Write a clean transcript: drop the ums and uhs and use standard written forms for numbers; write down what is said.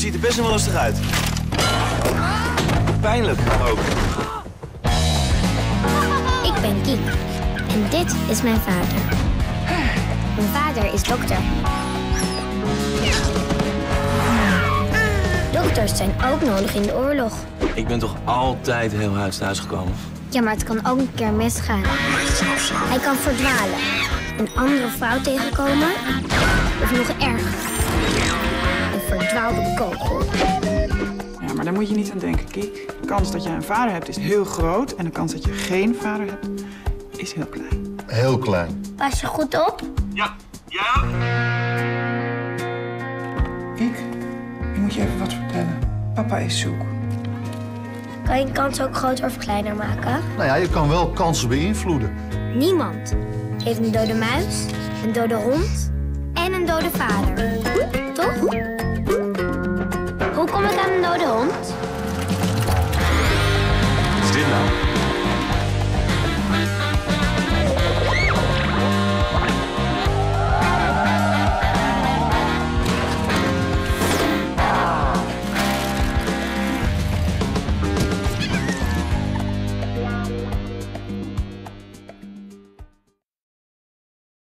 ziet er best wel lastig uit. Pijnlijk ook. Ik ben Kiek. En dit is mijn vader. Mijn vader is dokter. Dokters zijn ook nodig in de oorlog. Ik ben toch altijd heel huis thuis gekomen? Ja, maar het kan ook een keer misgaan. Hij kan verdwalen, een andere vrouw tegenkomen of nog erger, een verdwaalde kogel. Ja, maar daar moet je niet aan denken, Kiek. De kans dat je een vader hebt is heel groot en de kans dat je geen vader hebt is heel klein. Heel klein. Pas je goed op? Ja. Ja? Kiek, ik moet je even wat vertellen. Papa is zoek. Kan je een kans ook groter of kleiner maken? Nou ja, je kan wel kansen beïnvloeden. Niemand heeft een dode muis, een dode hond en een dode vader. Toch? Hoe kom ik aan een dode hond?